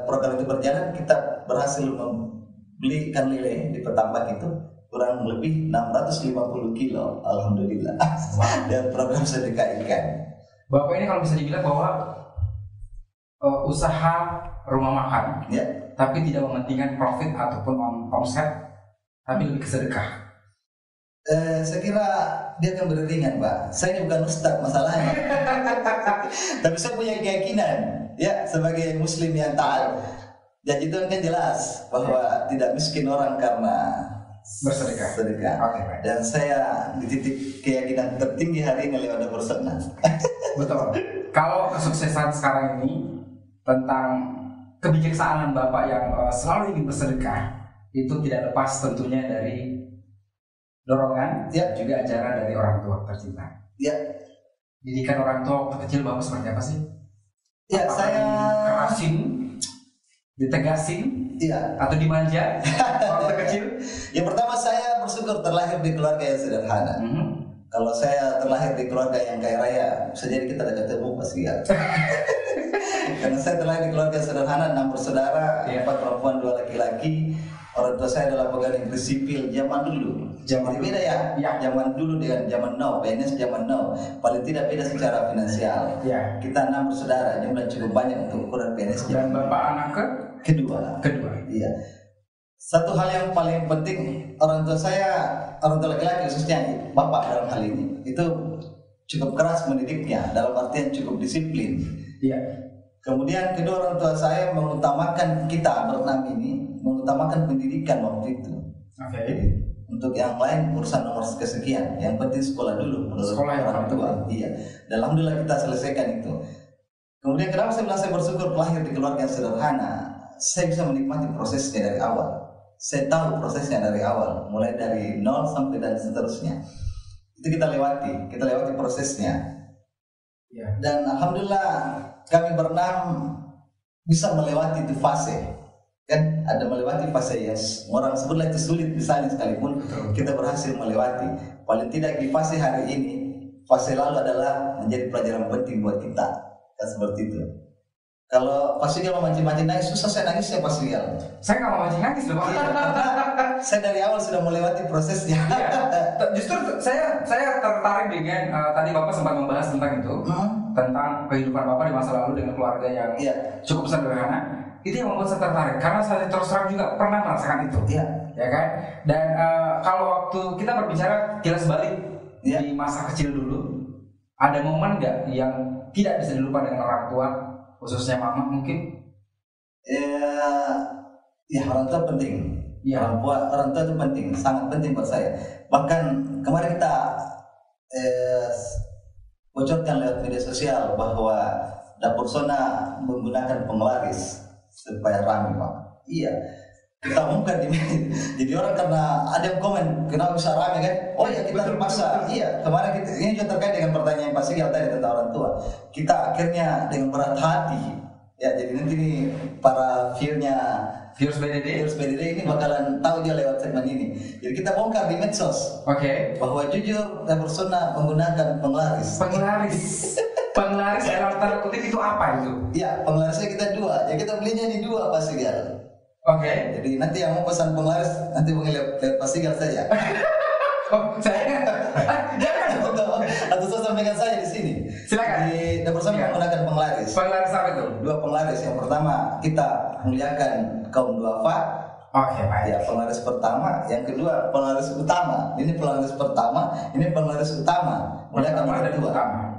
program itu berjalan, kita berhasil membeli ikan lele di petambak itu kurang lebih 650 kilo, alhamdulillah. Dan program sedekah ikan. Bapak ini kalau bisa dibilang bahwa usaha rumah makan, Ya, tapi tidak mementingkan profit ataupun omset, tapi lebih ke sedekah. saya kira dia akan beriringan Pak. Saya ini bukan ustaz masalahnya. Tapi saya punya keyakinan, ya, sebagai muslim yang taat. Dan itu kan jelas bahwa tidak miskin orang karena Bersedekah. sedekah. Oke, baik. Dan saya di titik keyakinan tertinggi hari ini lewat dapur Sona. Betul. Kalau kesuksesan sekarang ini tentang kebijaksanaan Bapak yang selalu ingin bersedekah, itu tidak lepas tentunya dari dorongan, Ya. juga ajaran dari orang tua tercinta. Ya, Didikan orang tua waktu kecil Bapak seperti apa sih? ya Apakah saya dikerasin, ditegasin, ya. atau dimanja waktu kecil? Yang pertama saya bersyukur terlahir di keluarga yang sederhana. Kalau saya terlahir di keluarga yang kaya raya, bisa jadi kita tidak ketemu pasti ya. Karena saya terlahir di keluarga sederhana, 6 bersaudara, 4 perempuan, 2 laki-laki. Orang tua saya adalah pegawai negeri sipil zaman dulu. Jadi beda ya, zaman dulu dengan zaman now, PNS zaman now. Paling tidak beda secara finansial. Ya. Kita 6 bersaudara, jumlah cukup banyak untuk ukuran PNS. Dan Bapak anak kedua. kedua. Iya. Satu hal yang paling penting, orang tua saya, orang tua laki-laki khususnya bapak dalam hal ini, itu cukup keras mendidiknya, dalam artian cukup disiplin. Iya. Kemudian kedua, orang tua saya mengutamakan kita berenam ini, mengutamakan pendidikan waktu itu. Oke. Untuk yang lain urusan nomor kesekian, yang penting sekolah dulu menurut Sekolah yang orang tua. Iya. Dan alhamdulillah kita selesaikan itu. Kemudian kenapa saya bilang saya bersyukur lahir di keluarga yang sederhana? Saya bisa menikmati prosesnya dari awal. Saya tahu prosesnya dari awal, mulai dari nol sampai dan seterusnya. Itu kita lewati prosesnya. Ya. Dan alhamdulillah kami berenam bisa melewati itu fase. Kan ada melewati fase yang orang sebutlah itu sulit misalnya, sekalipun kita berhasil melewati. Paling tidak di fase hari ini, fase lalu adalah menjadi pelajaran penting buat kita. Kan seperti itu. Kalau Pak Sigal mau mancing-mancing nangis, susah saya nangis ya Pak Sigal. Saya nggak mau mancing-nangis loh Pak. Iya, karena saya dari awal sudah melewati prosesnya. Iya. Justru saya tertarik dengan tadi Bapak sempat membahas tentang itu, tentang kehidupan Bapak di masa lalu dengan keluarga yang cukup sederhana. Itu yang membuat saya tertarik, karena saya terus terang juga pernah merasakan itu. Iya. Ya kan? Dan kalau waktu kita berbicara kilas balik di masa kecil dulu, ada momen nggak yang tidak bisa dilupakan dengan orang tua, khususnya mama mungkin? Ya orang tua penting. Ya. Orang tua itu penting, sangat penting buat saya. Bahkan kemarin kita bocorkan lewat media sosial bahwa Dapur Sona menggunakan penglaris supaya ramai Pak. Iya. kita umumkan di media. Jadi orang karena ada yang komen, kenapa bisa rame kan? Oh ya kita terpaksa. Iya, kemarin kita, ini juga terkait dengan pertanyaan Pak Sigel tadi tentang orang tua. Kita akhirnya dengan berat hati, ya jadi nanti nih para Viewers BDD ini bakalan tahu dia lewat segmen ini. Jadi kita bongkar di medsos. Oke. Bahwa jujur Dapur Sona menggunakan penglaris. Penglaris dalam tanda kutip itu apa itu? Iya, penglarisnya kita dua. Ya kita belinya di dua Pak Sigel. Oke. Jadi nanti yang mau pesan penglaris nanti boleh lewat Pak Sigel saja. Oh, saya jangan atau saya sampaikan saya di sini. Silakan. Di Dapur Sona menggunakan penglaris. Penglaris apa itu? Dua penglaris. Yang pertama kita muliakan kaum duafa. Oke, baik. Ya, penglaris pertama. Yang kedua penglaris utama. Ini penglaris pertama. Ini penglaris utama. Muliakan orang tua.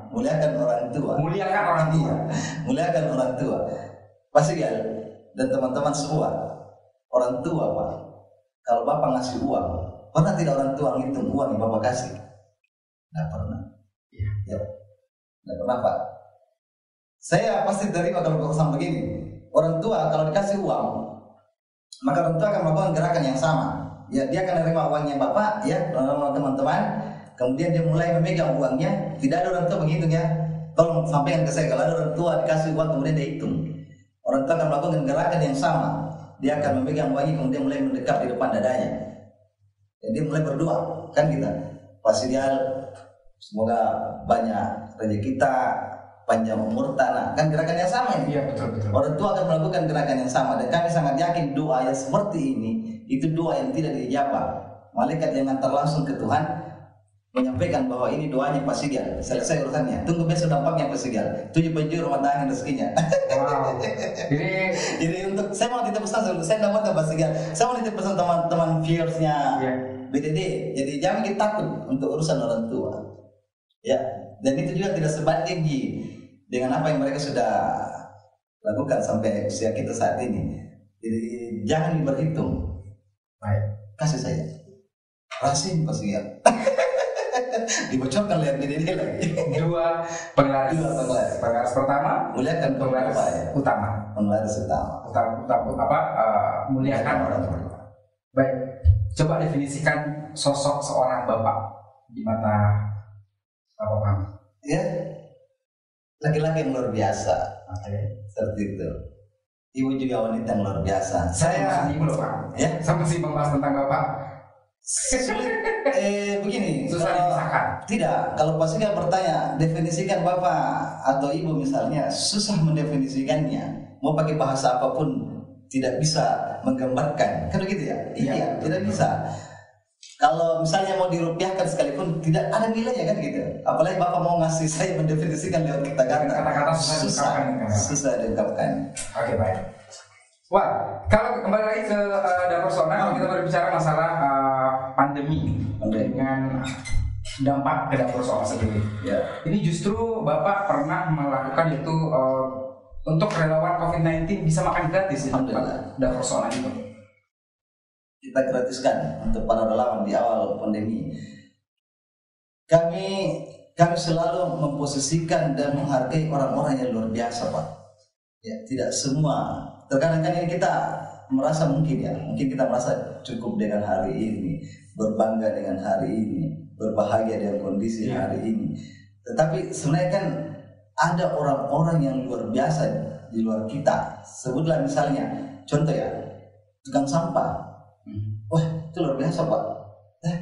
Muliakan orang tua. Muliakan orang tua. Muliakan orang tua. Pak Sigel dan teman-teman semua, orang tua Pak. Kalau Bapak ngasih uang, pernah tidak orang tua ngitung uang yang Bapak kasih? Tidak pernah. Ya, tidak pernah Pak. Saya pasti terima kalau urusan begini. Orang tua kalau dikasih uang, maka orang tua akan melakukan gerakan yang sama. Ya, dia akan menerima uangnya Bapak, ya, teman-teman. Kemudian dia mulai memegang uangnya. Tidak ada orang tua menghitung ya. Tolong sampaikan ke saya kalau ada orang tua dikasih uang kemudian dia hitung. Orang tua akan melakukan gerakan yang sama. Dia akan memegang uangnya kemudian mulai mendekat di depan dadanya. Dan dia mulai berdoa, kan kita. Pak Sigel, semoga banyak rezeki kita, panjang umur tanah. Kan gerakan yang sama ini. Iya, betul. Orang tua akan melakukan gerakan yang sama. Dan kami sangat yakin doa yang seperti ini, itu doa yang tidak dijawab. Malaikat yang antar langsung ke Tuhan menyampaikan bahwa ini doanya Pak Sigel, selesai urusannya. Tunggu besok dampaknya Pak Sigel. 7 penjuru rumah tangga rezekinya. Wow. Jadi untuk saya mau titip pesan, saya tidak mau Pak Sigel. Saya mau titip pesan teman-teman viewersnya BDD. Jadi jangan kita takut untuk urusan orang tua. Ya, dan itu juga tidak sebanding dengan apa yang mereka sudah lakukan sampai usia kita saat ini. Jadi jangan berhitung. Baik, kasih saya. Rasim Pak Sigel. Dibocorkan oleh BDD lagi. Dua penglaris. Penglaris pertama, muliakan penglaris utama. Penglaris utama. Muliakan orang tua. Baik, coba definisikan sosok seorang bapak di mata Bapak kamu. Ya, laki-laki yang luar biasa. Oke. Seperti itu. Ibu juga wanita yang luar biasa. Saya ibu loh Pak. Ya, sama sih membahas tentang bapak. Sulit, begini. Susah dipisahkan. Tidak, kalau Pak Sigel bertanya, definisikan bapak atau ibu misalnya, susah mendefinisikannya. Mau pakai bahasa apapun tidak bisa menggambarkan. Kan begitu ya? Iya, tidak bisa. Kalau misalnya mau dirupiahkan sekalipun tidak ada nilainya kan gitu. Apalagi bapak mau ngasih saya mendefinisikan lewat kata-kata. Susah diungkapkan. Oke, baik. Wah, kalau kembali lagi ke Dapur Sona, kalau kita berbicara masalah pandemi dengan dampak ke Dapur Sona sendiri. Ya. Ini justru Bapak pernah melakukan itu untuk relawan COVID-19 bisa makan gratis di tempat Dapur Sona itu. Kita gratiskan untuk para relawan di awal pandemi. Kami selalu memposisikan dan menghargai orang-orang yang luar biasa, Pak. Ya, tidak semua. Terkadang kan ini kita merasa mungkin kita merasa cukup dengan hari ini, berbangga dengan hari ini, berbahagia dengan kondisi hari ini. Tetapi sebenarnya kan ada orang-orang yang luar biasa di luar kita. Sebutlah misalnya, contoh ya, tukang sampah. Wah, itu luar biasa Pak.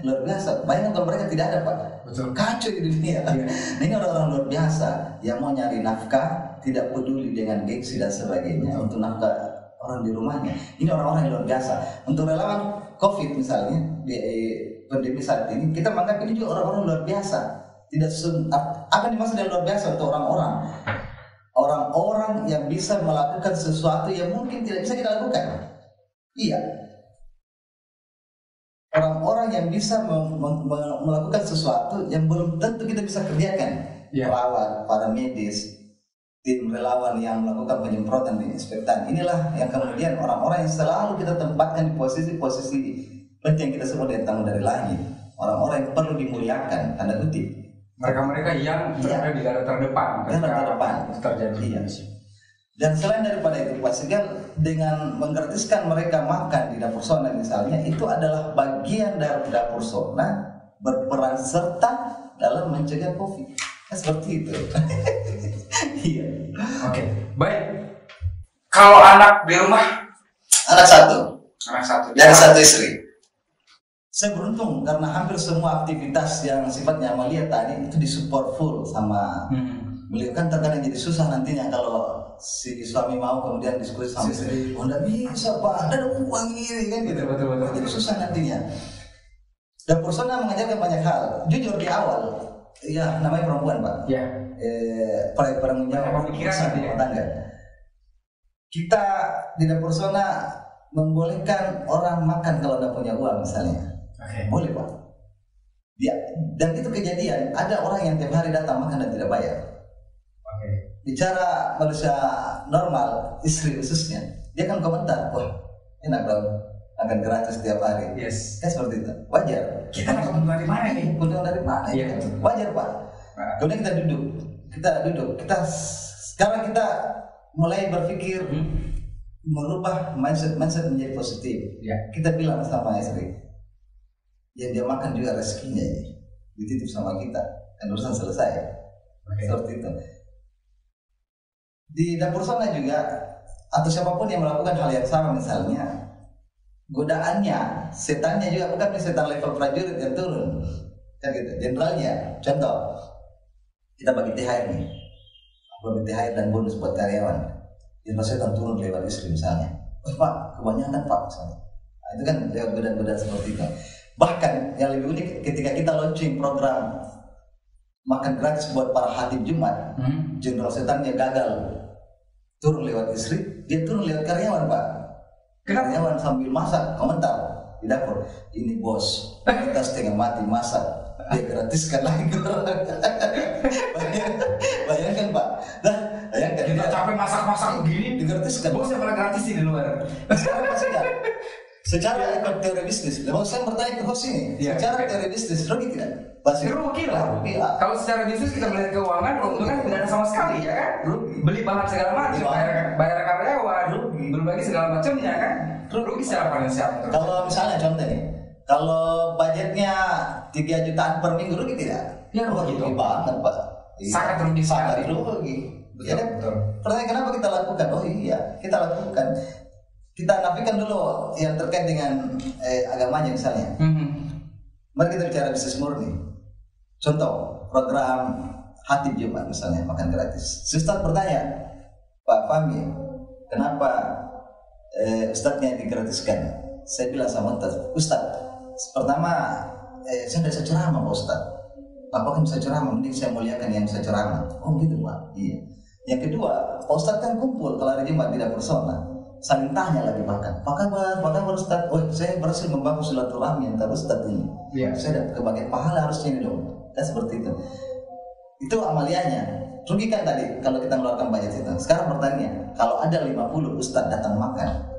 Luar biasa. Bayangkan kalau mereka tidak ada Pak. Betul. Kacau di dunia. Nah, ini orang-orang luar biasa yang mau nyari nafkah, tidak peduli dengan gengsi dan sebagainya untuk nafkah orang di rumahnya. Ini orang-orang yang luar biasa. Untuk relawan COVID misalnya di pandemi saat ini, kita menganggap ini juga orang-orang luar biasa. Tidak akan dimaksud dengan luar biasa untuk orang-orang yang bisa melakukan sesuatu yang mungkin tidak bisa kita lakukan. Iya. Orang-orang yang bisa melakukan sesuatu yang belum tentu kita bisa kerjakan. Perawat, para medis, tim relawan yang melakukan penyemprotan dan inspektan. Inilah yang kemudian orang-orang yang selalu kita tempatkan di posisi-posisi seperti yang kita sebut yang tamu dari langit. Orang-orang yang perlu dimuliakan, tanda kutip. Mereka-mereka yang berada di garda terdepan ketika terjadi. Dan selain daripada itu Pak Sigal, dengan menggratiskan mereka makan di dapur Sona misalnya, itu adalah bagian dari dapur Sona berperan serta dalam mencegah COVID. Seperti itu. Iya. Oke, baik. Kalau anak di rumah? Anak satu. Dari satu istri. Saya beruntung karena hampir semua aktivitas yang sifatnya amalia tadi itu disupport full sama beliau. Kan terkadang jadi susah nantinya kalau si suami mau kemudian diskusi sama istri. Oh enggak bisa Pak, ada uang ini kan gitu. Betul. Jadi susah nantinya. Dapur Sona mengajarkan banyak hal. Jujur di awal, ya namanya perempuan Pak. Ya. Penanggung jawab rumah tangga. Kita di dapur Sona membolehkan orang makan kalau tidak punya uang misalnya. Boleh Pak. Dan itu kejadian, ada orang yang tiap hari datang makan dan tidak bayar. Bicara manusia normal, istri khususnya, dia kan komentar, wah enak dong, akan gratis tiap hari. Yes. Kan seperti itu, wajar. Kita dapat dari mana nih? Untung dari mana? Iya. Wajar Pak. Kemudian kita duduk, sekarang kita mulai berpikir merubah mindset menjadi positif. Ya. Kita bilang sama istri, yang dia makan juga rezekinya dititip sama kita, kan urusan selesai. Seperti itu. Di dapur Sona juga, atau siapapun yang melakukan hal yang sama misalnya, godaannya, setannya juga bukan setan level prajurit yang turun, kan gitu. Jenderalnya, contoh, kita bagi THR nih, bagi THR dan bonus buat karyawan. Jenderal setan turun lewat istri misalnya, Pak, kebanyakan Pak misalnya. Nah, itu kan lewat godaan-godaan seperti itu. Bahkan yang lebih unik ketika kita launching program makan gratis buat para khatib Jumat, jenderal setannya gagal turun lewat istri, dia turun lewat karyawan Pak. Karyawan sambil masak komentar di dapur, ini bos kita setengah mati masak, dia gratiskan lagi ke orang. Bayangkan Pak, bayangkan kita capek masak begini, digratiskan. Bos yang malah gratis di luar. Sekarang pasti kan. Secara teori bisnis, mau saya bertanya ke host ini, secara teori bisnis rugi tidak? Pasti rugi lah. Kalau secara bisnis kita melihat keuangan, keuntungan tidak ada sama sekali ya kan? Beli bahan segala macam, bayar karyawan, belum lagi segala macamnya kan? Rugi secara finansial. Kalau misalnya contoh nih, kalau budgetnya 3 jutaan per minggu rugi tidak? Ya rugi banget Pak. Sangat rugi sekali. Rugi. Ya kan? Pertanyaan kenapa kita lakukan? Oh iya, kita lakukan. Kita nafikan dulu yang terkait dengan agamanya misalnya. Mari kita bicara bisnis murni. Contoh program Khatib Jumat misalnya makan gratis. Ustaz bertanya, Pak Fahmi, kenapa Ustaznya digratiskan? Saya bilang sama Ustaz, pertama saya tidak bisa ceramah Pak Ustaz. Bapak kan bisa ceramah, mending saya muliakan yang bisa ceramah. Oh gitu Pak. Iya. Yang kedua, Pak Ustaz kan kumpul kalau hari Jumat di dapur Sona. Saling tanya lagi bahkan, apa kabar Ustaz? Oh, saya berhasil membangun silaturahmi antara Ustaz ini. Saya dapat kebagian pahala harusnya ini dong. Dan seperti itu. Itu amalianya. Rugi kan tadi kalau kita mengeluarkan budget itu. Sekarang pertanyaannya, kalau ada 50 Ustaz datang makan,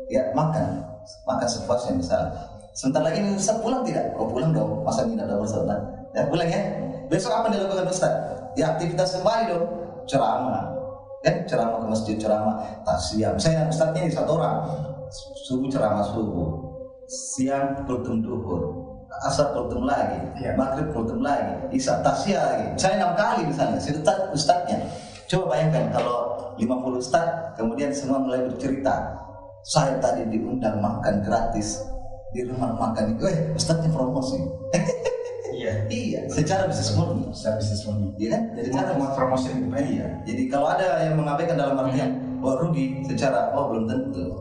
ya makan sepuasnya misalnya. Sebentar lagi Ustaz pulang tidak? Oh pulang dong. Masa nginap dapur Sona? Ya pulang ya. Besok apa yang dilakukan Ustaz? Ya aktivitas kembali dong. Ceramah. Kan ceramah ke masjid, ceramah tasyah. Misalnya Ustaznya ini 1 orang, subuh ceramah subuh, siang kultum duhur, asar kultum lagi, maghrib kultum lagi, isya tasyah lagi. Misalnya 6 kali misalnya, Ustaznya. Coba bayangkan kalau 50 Ustaz, kemudian semua mulai bercerita. Saya tadi diundang makan gratis di rumah makan itu, Ustaznya promosi. Iya, secara bisnis murni. Iya kan? Jadi cara promosi itu. Iya. Jadi kalau ada yang mengabaikan dalam artian rugi secara belum tentu.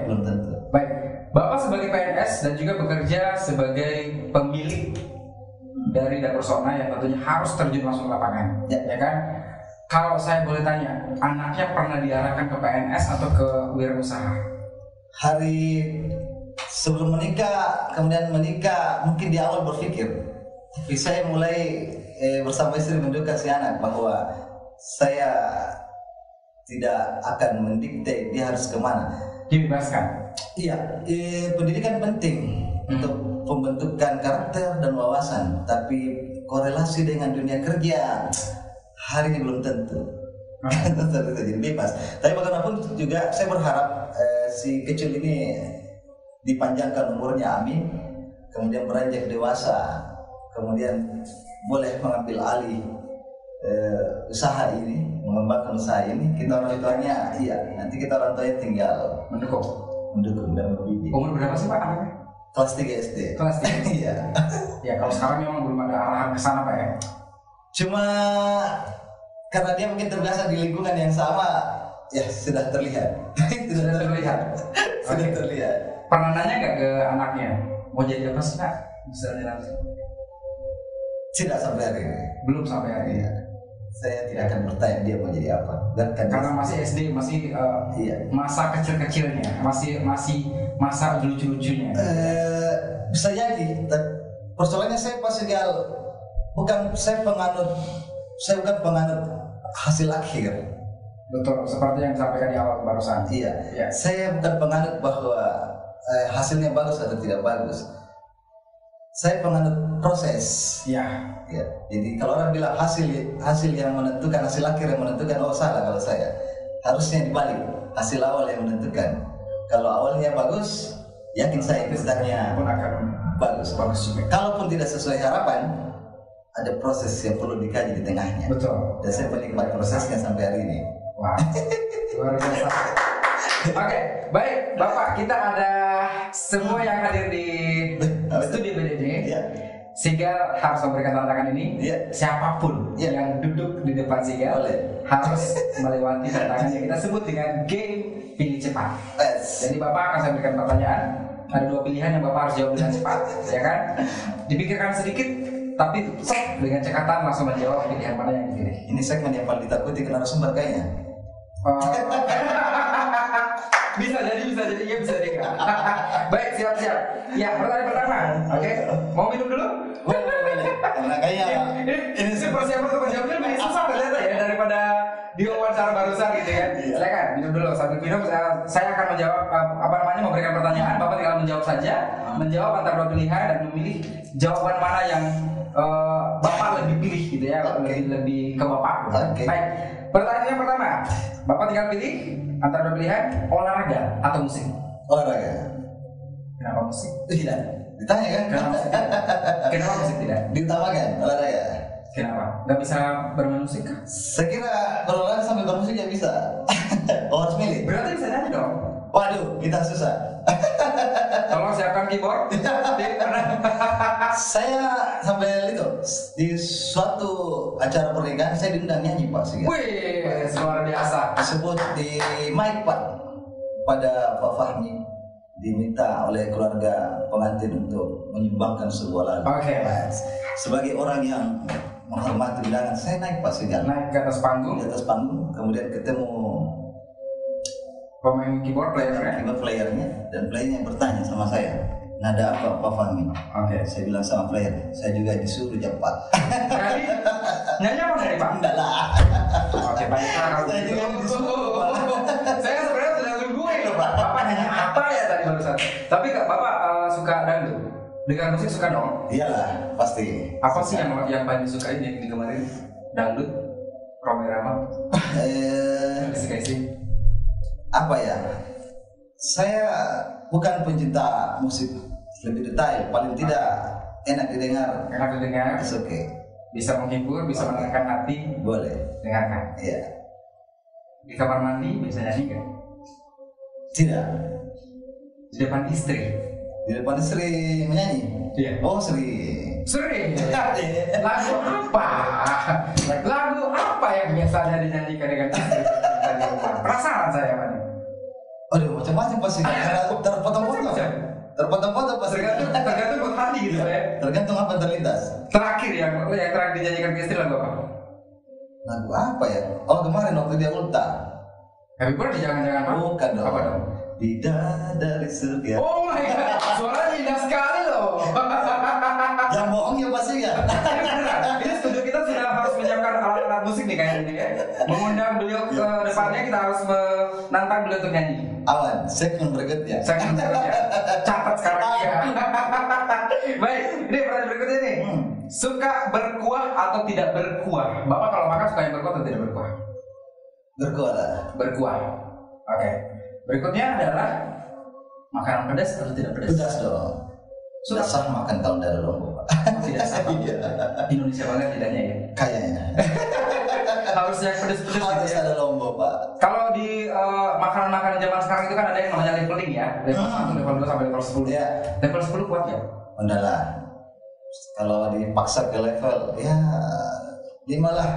Belum tentu. Baik. Bapak sebagai PNS dan juga bekerja sebagai pemilik dari dapur Sona yang tentunya harus terjun langsung ke lapangan. Ya kan? Kalau saya boleh tanya, anaknya pernah diarahkan ke PNS atau ke wirausaha? Hari sebelum menikah, kemudian menikah, mungkin di awal berpikir. Tapi saya mulai bersama istri mendukasi anak bahwa saya tidak akan mendikte dia harus kemana. Dibebaskan. Iya, pendidikan penting untuk pembentukan karakter dan wawasan. Tapi korelasi dengan dunia kerja hari ini belum tentu. Jadi bebas. Tapi bagaimanapun juga saya berharap si kecil ini dipanjangkan umurnya, amin. Kemudian beranjak dewasa, kemudian boleh mengambil alih usaha ini, mengembangkan usaha ini. Kita orang tuanya, iya, nanti kita orang tuanya tinggal mendukung dan membimbing. Umur berapa sih Pak anaknya? Kelas 3 SD. Kelas 3. Iya. Ya kalau sekarang memang belum ada arahan ke sana Pak ya. Cuma karena dia mungkin terbiasa di lingkungan yang sama, ya sudah terlihat. Sudah terlihat. Sudah terlihat. Pernah nanya nggak ke anaknya mau jadi apa sih Pak? Misalnya nanti. Tidak sampai hari ini. Belum sampai hari ini. Iya. Saya tidak akan bertanya dia mau jadi apa. Dan Karena masih SD, masih iya. masa kecil-kecilnya, masih masa lucu-lucunya. Bisa jadi. Persoalannya saya pas saya bukan penganut hasil akhir. Betul, seperti yang disampaikan di awal barusan. Iya. Ya. Saya bukan penganut bahwa hasilnya bagus atau tidak bagus. Saya penganut proses. Ya. Ya. Jadi kalau orang bilang hasil yang menentukan, hasil akhir yang menentukan, oh salah kalau saya. Harusnya dibalik, hasil awal yang menentukan. Kalau awalnya bagus, yakin saya kedepannya Pun akan bagus juga. Kalaupun tidak sesuai harapan, ada proses yang perlu dikaji di tengahnya. betul. Dan saya penikmat prosesnya sampai hari ini. Wah, luar biasa. Oke, baik Bapak, kita ada semua yang hadir di studi BDD. Iya. Sigal harus memberikan tantangan ini. Iya. Siapapun Iya. yang duduk di depan Sigal harus melewati tantangan yang kita sebut dengan game pilih cepat. Yes. Jadi Bapak akan saya berikan pertanyaan. Ada 2 pilihan yang Bapak harus jawab dengan cepat, ya kan? Dipikirkan sedikit, tapi dengan cekatan langsung menjawab pilihan mana yang dipilih. Ini segmen yang paling ditakuti ke narasumber kayaknya. Bisa jadi, iya bisa jadi. Baik, siap. Ya, pertanyaan pertama, oke? Mau minum dulu? Boleh. Karena kayaknya Ini persiapan untuk menjawabnya lebih susah ternyata ya daripada di wawancara barusan gitu kan. Silakan minum dulu. Sambil minum saya akan menjawab memberikan pertanyaan. Bapak tinggal menjawab saja, menjawab antara 2 pilihan dan memilih jawaban mana yang Bapak lebih pilih gitu ya, lebih ke Bapak. Oke. Baik. Pertanyaan yang pertama, Bapak tinggal pilih antara 2 pilihan, olahraga atau musik. olahraga. Kenapa musik? Tidak. Ditanya kan? Kenapa musik tidak? Kenapa musik tidak? Diutamakan olahraga. Kenapa? Gak bisa bermain musik kah? Saya kira berolahraga sambil bermusik ya bisa. Oh, harus milih. Berarti bisa nyanyi dong. Waduh, kita susah. Tolong siapkan keyboard. Saya sampai itu di suatu acara pernikahan saya diundang nyanyi Pak Siga. Wih, luar biasa. Disebut di mic Pak pada Pak Fahmi, diminta oleh keluarga pengantin untuk menyumbangkan sebuah lagu. Oke. Sebagai orang yang menghormati undangan, saya naik Pak Siga. Naik ke atas panggung, Di atas panggung, kemudian ketemu pemain keyboard playernya. keyboard playernya, dan playernya bertanya sama saya, nada apa Pak Fahmi? Oke. Saya bilang sama player, saya juga disuruh cepat. Jadi nyanyi apa dari Pak? Enggak lah. Oke, baiklah kalau Saya gitu. juga disuruh. Saya sebenarnya sudah nungguin loh Pak. Bapak nanya apa ya tadi barusan? Tapi Bapak suka dangdut? Dengan musik suka dong? Iyalah, pasti. Apa sih yang paling disukain yang kemarin? Dangdut? Roma Irama? Isi-isi? Apa ya? Saya bukan pencinta musik lebih detail, paling tidak enak didengar. Enak didengar, It's okay. bisa menghibur, bisa menenangkan hati. Boleh. Dengarkan. Iya. Di kamar mandi bisa nyanyi nggak? Tidak. Di depan istri? Di depan istri menyanyi. Iya. Oh, sering. Sering. Lagu apa? Lagu apa yang biasanya dinyanyikan dengan istri? Perasaan saya Pak. Aduh, macam-macam pasti. Terpotong-potong. Terpotong-potong pasti. Tergantung buat hati gitu ya. Tergantung apa yang terlintas. Terakhir yang terakhir dinyanyikan ke istri lagu apa? Lagu apa ya? Oh, kemarin waktu dia ulta. Happy birthday jangan-jangan Pak? Bukan dong. Apa dong? Bidadari surga. Oh my god, suaranya indah sekali loh. Yang bohong ya pasti ya. Ini studio kita sudah harus menyiapkan alat-alat musik nih kayaknya ini ya. Mengundang beliau ke depannya, kita harus menantang beliau untuk nyanyi. Awan, segmen berikutnya. Saya akan ya. Catat sekarang ya. Baik, ini pertanyaan berikutnya nih. Suka berkuah atau tidak berkuah? Bapak kalau makan suka yang berkuah atau tidak berkuah? Berkuah. Berkuah. Oke. Berikutnya adalah makanan pedas atau tidak pedas? Pedas dong. Sudah sah makan kalau dari Lombok, Pak. Tidak sama. Indonesia banget lidahnya ya. Kayaknya. Harus yang pedas-pedas Harus gitu ya. ada Lombok, Pak. Kalau di makanan-makanan zaman sekarang itu kan ada yang namanya leveling ya. Level 1, level 2 sampai level 10. Ya. Level 10 kuat ya? Enggak lah. Kalau dipaksa ke level ya 5 lah.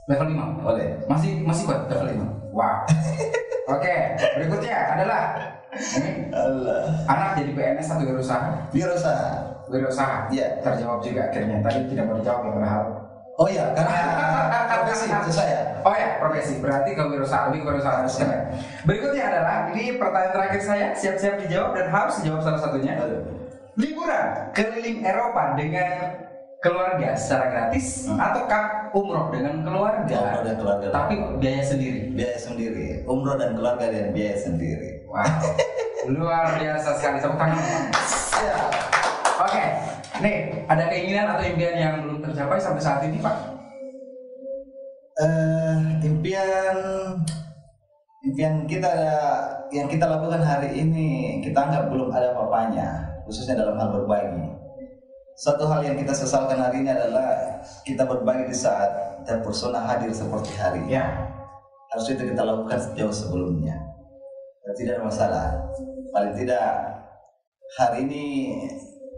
Level 5. Boleh. Masih kuat level 5. Wow. Oke, berikutnya adalah ini Allah. anak jadi PNS atau wirausaha? Wirausaha. Wirausaha. Iya. Terjawab juga akhirnya. Tadi tidak mau dijawab ya padahal. Oh ya, karena profesi itu saya. Oh ya, profesi. Berarti ke wirausaha, lebih ke wirausaha harus keren. Berikutnya adalah ini pertanyaan terakhir saya, siap-siap dijawab dan harus dijawab salah satunya. Liburan keliling Eropa dengan keluarga secara gratis ataukah umroh dengan keluarga? Umroh dan keluarga. Tapi biaya sendiri. Biaya sendiri. Umroh dan keluarga dan biaya sendiri. Wow. Luar biasa sekali. Tepuk tangan. Siap. Oke. Nih, ada keinginan atau impian yang belum tercapai sampai saat ini, Pak? Impian kita yang kita lakukan hari ini kita anggap belum ada apa-apanya, khususnya dalam hal berbagi. Satu hal yang kita sesalkan hari ini adalah kita berbagi di saat dapur Sona hadir seperti hari ini. Ya. Harus itu kita lakukan jauh sebelumnya. Tidak ada masalah. Paling tidak hari ini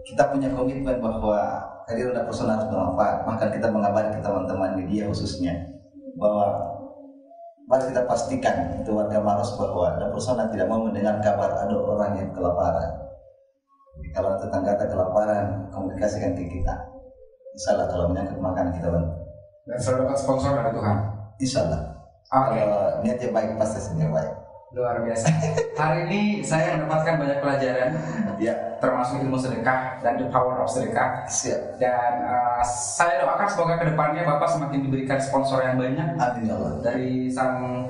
kita punya komitmen bahwa kehadiran dapur Sona harus bermanfaat. Maka kita mengabari ke teman-teman media khususnya bahwa mari kita pastikan itu warga Maros bahwa dapur Sona tidak mau mendengar kabar ada orang yang kelaparan. Jadi kalau tetangga ada kelaparan, komunikasikan ke kita. Insya Allah kalau menyangkut makanan kita bantu. Dan selalu dapat sponsor dari Tuhan. Insya Allah. Oke. Kalau niatnya baik pasti hasilnya baik. Luar biasa. Hari ini saya mendapatkan banyak pelajaran, Ya, termasuk ilmu sedekah dan the power of sedekah. siap. Dan saya doakan semoga kedepannya Bapak semakin diberikan sponsor yang banyak Amin ya Allah. dari sang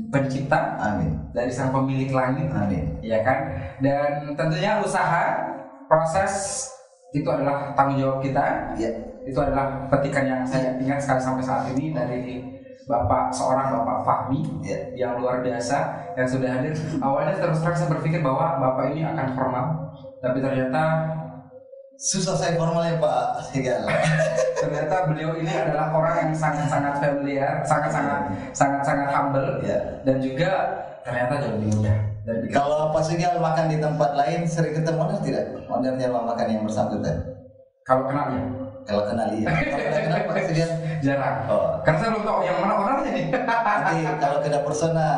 pencipta, Amin. dari sang pemilik langit, Amin. ya kan? Dan tentunya usaha, proses itu adalah tanggung jawab kita. Ya, Itu adalah petikan yang saya ingat sekali sampai saat ini dari seorang Bapak Fahmi ya. yang luar biasa yang sudah hadir. Awalnya terus terang saya berpikir bahwa Bapak ini akan formal, tapi ternyata Susah saya formalnya Pak Segal. ternyata beliau ini adalah orang yang sangat-sangat familiar, sangat-sangat humble, Ya. dan juga ternyata jauh lebih mudah. Dan Kalau Pak Segal makan di tempat lain sering ketemu owner tidak? Ownernya makan yang bersangkutan. kalau kenal ya Kalau kenal iya. Kalau tidak kenal Pak Segal. jarang. Oh. Karena saya belum tahu yang mana orangnya nih. Nanti kalau ke dapur Sona,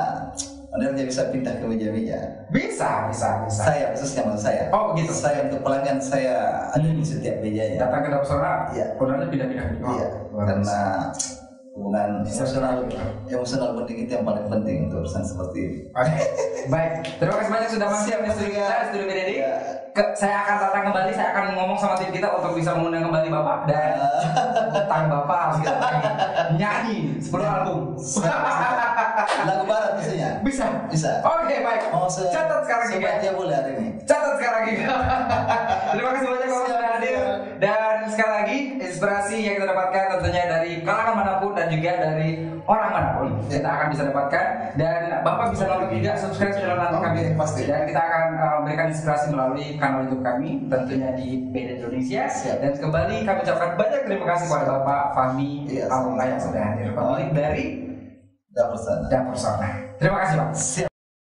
ownernya bisa pindah ke meja-meja. Bisa. Saya khususnya maksud saya. Oh, begitu. Saya untuk pelanggan saya ada di setiap meja ya. Datang ke dapur Sona, Iya. orangnya pindah-pindah. Oh, Iya. luar biasa. Karena hubungan emosional bonding itu yang paling penting untuk urusan seperti ini. Oke, baik. Terima kasih banyak sudah masuk di studio kita, di studio BDD. Ya. Saya akan datang kembali, saya akan ngomong sama tim kita untuk bisa mengundang kembali Bapak dan utang Bapak harus kita tagih. Nyanyi 10 album. Lagu barat biasanya. Bisa. Bisa. Oke, baik. Catat sekarang juga. Sebaiknya boleh hari ini. Catat sekarang juga. Terima kasih banyak Bapak sudah hadir. Dan sekali lagi inspirasi yang kita dapatkan tentunya dari kalangan manapun dan juga dari orang manapun kita akan bisa dapatkan, dan Bapak bisa nonton juga, subscribe channel nanti kami pasti. dan kita akan memberikan inspirasi melalui kanal YouTube kami tentunya di BDD Indonesia. Dan kembali kami ucapkan banyak terima kasih kepada Bapak Fahmi Iya, Alumni yang sudah hadir, pemilik dari Dapur Sona. Dapur Sona. Terima kasih Pak. Siap.